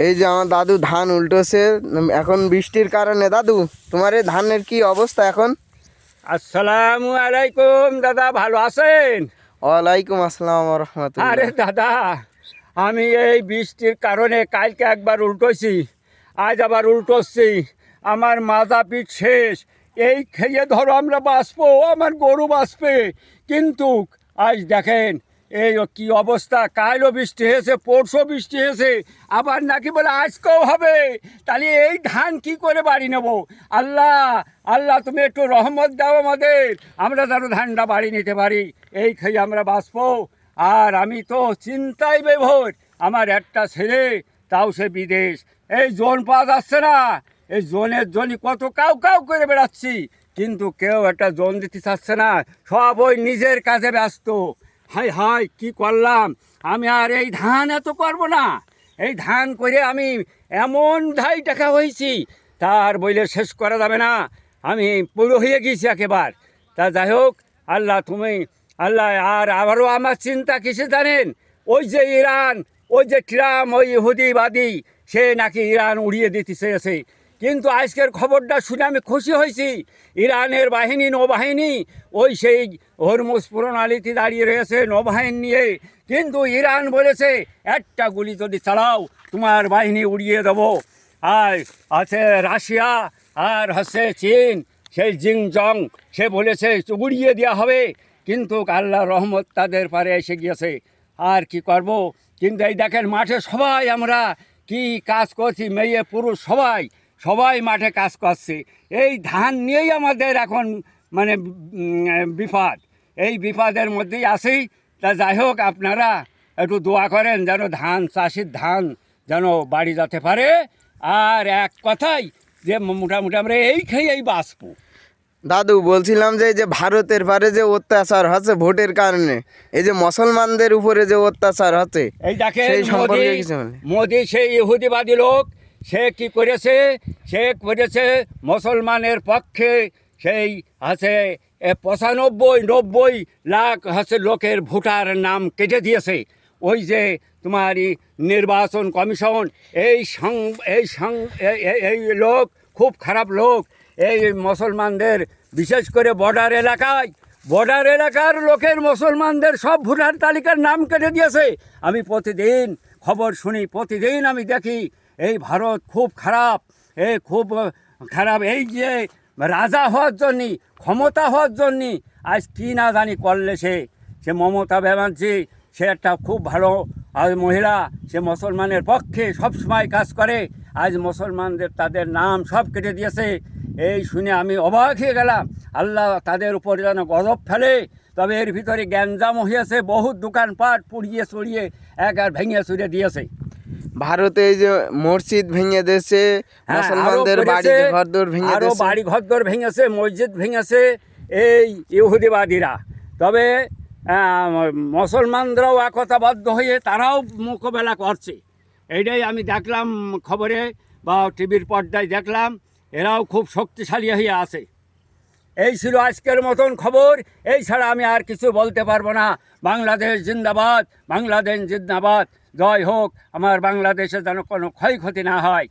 এই যে আমার দাদু ধান উল্টোছে এখন বৃষ্টির কারণে। দাদু, তোমার এই ধানের কি অবস্থা এখন? আসসালামু আলাইকুম দাদা, ভালো আছেন? ওয়ালাইকুম আসসালাম আরে রহমতুল্লাহ। দাদা, আমি এই বৃষ্টির কারণে কালকে একবার উল্টোছি, আজ আবার উল্টোচ্ছি। আমার মাজা পিঠ শেষ। এই খেয়ে ধরো আমরা বাঁচবো, আমার গরু বাঁচবে, কিন্তু আজ দেখেন এই কি অবস্থা। কালও বৃষ্টি হয়েছে, পরশু বৃষ্টি হয়েছে, আবার নাকি বলে আজকেও হবে। তাহলে এই ধান কি করে বাড়ি নেব? আল্লাহ আল্লাহ, তুমি একটু রহমত দাও আমাদের, আমরা যেন ধানটা বাড়ি নিতে পারি, এই খেয়ে আমরা বাঁচবো। আর আমি তো চিন্তায় বিভোর, আমার একটা ছেলে, তাও সে বিদেশ। এই জোন পাওয়া যাচ্ছে না, এই জোনের জন্য কত কাউ কাউ করে বেড়াচ্ছি, কিন্তু কেউ একটা জোন দিতে চাচ্ছে না, সব ওই নিজের কাজে ব্যস্ত। হাই হাই, কি করলাম আমি? আর এই ধান এত করবো না, এই ধান করে আমি এমন ধাই টাকা হয়েছি, তার বইলে শেষ করা যাবে না। আমি পুরো হয়ে গেছি একেবারে। তা যাই হোক, আল্লাহ তুমি, আল্লাহ। আর আবারও আমার চিন্তা কিসে জানেন? ওই যে ইরান, ওই যে ট্রাম্প, ওই ইহুদিবাদী, সে নাকি ইরান উড়িয়ে দিতে চেয়েছে। কিন্তু আজকের খবরটা শুনে আমি খুশি হয়েছি। ইরানের বাহিনী, নৌবাহিনী ওই সেই হরমুজ প্রণালীতে দাঁড়িয়ে রয়েছে নৌবাহিনী নিয়ে, কিন্তু ইরান বলেছে একটা গুলি যদি চালাও তোমার বাহিনী উড়িয়ে দেবো। আর আছে রাশিয়া, আর হচ্ছে চীন, সেই জিংজং, সে বলেছে উড়িয়ে দেওয়া হবে। কিন্তু আল্লাহর রহমত তাদের পারে এসে গিয়েছে। আর কি করব? কিন্তু এই দেখেন মাঠে সবাই আমরা কি কাজ করছি, মেয়ে পুরুষ সবাই সবাই মাঠে কাজ করছে। এই ধান নিয়েই আমাদের এখন মানে বিপদ, এই বিপদের মধ্যেই আছি। তা যাই হোক, আপনারা একটু দোয়া করেন যেন ধান, চাষির ধান যেন বাড়ি যেতে পারে। আর এক কথাই যে মোটামুটি আমরা এই খেয়েই বাঁচবো। দাদু, বলছিলাম যে এই যে ভারতের পারে যে অত্যাচার হচ্ছে ভোটের কারণে, এই যে মুসলমানদের উপরে যে অত্যাচার হচ্ছে, এই দেখেন সেই সম্পর্কে মোদি, কিছু বলেন। মোদি সেই ইহুদিবাদী লোক, সে কি করেছে? সে করেছে মুসলমানের পক্ষে, সেই আছে ৯৫-৯০ লাখ হচ্ছে লোকের ভোটার নাম কেটে দিয়েছে। ওই যে তোমার নির্বাচন কমিশন, এই লোক খুব খারাপ লোক। এই মুসলমানদের, বিশেষ করে বর্ডার এলাকার লোকের, মুসলমানদের সব ভোটার তালিকার নাম কেটে দিয়েছে। আমি প্রতিদিন খবর শুনি, প্রতিদিন আমি দেখি এই ভারত খুব খারাপ, খুব খারাপ। এই যে রাজা হওয়ার জন্যে, ক্ষমতা হওয়ার জন্যে আজ কি না জানি করলে সে মমতা ব্যানার্জি, সে একটা খুব ভালো মহিলা, সে মুসলমানের পক্ষে সব সময় কাজ করে। আজ মুসলমানদের তাদের নাম সব কেটে দিয়েছে। এই শুনে আমি অবাক হয়ে গেলাম। আল্লাহ তাদের উপর যেন গজব ফেলে। তবে এর ভিতরে গ্যাঞ্জাম হয়েছে, বহু দোকানপাট পুড়িয়ে চড়িয়ে আর ভেঙে চুড়ে দিয়েছে। ভারতে এই যে মসজিদ ভেঙে দিয়েছে, মুসলমানদের বাড়ি ঘরদোর ভেঙে আরও দিয়েছে। বাড়ি ঘরদোর ভেঙেছে, মসজিদ ভেঙেছে এই ইহুদিবাদীরা। তবে মুসলমানরাও একতাবদ্ধ হয়ে তারাও মোকাবেলা করছে। এইটাই আমি দেখলাম খবরে বা টিভির পর্দায় দেখলাম, এরাও খুব শক্তিশালী হয়ে আছে। এই ছিল আজকের মতন খবর। এই ছাড়া আমি আর কিছু বলতে পারবো না। বাংলাদেশ জিন্দাবাদ, বাংলাদেশ জিন্দাবাদ, জয় হোক। আমার বাংলাদেশে যেন কোনো ক্ষয়ক্ষতি না হয়।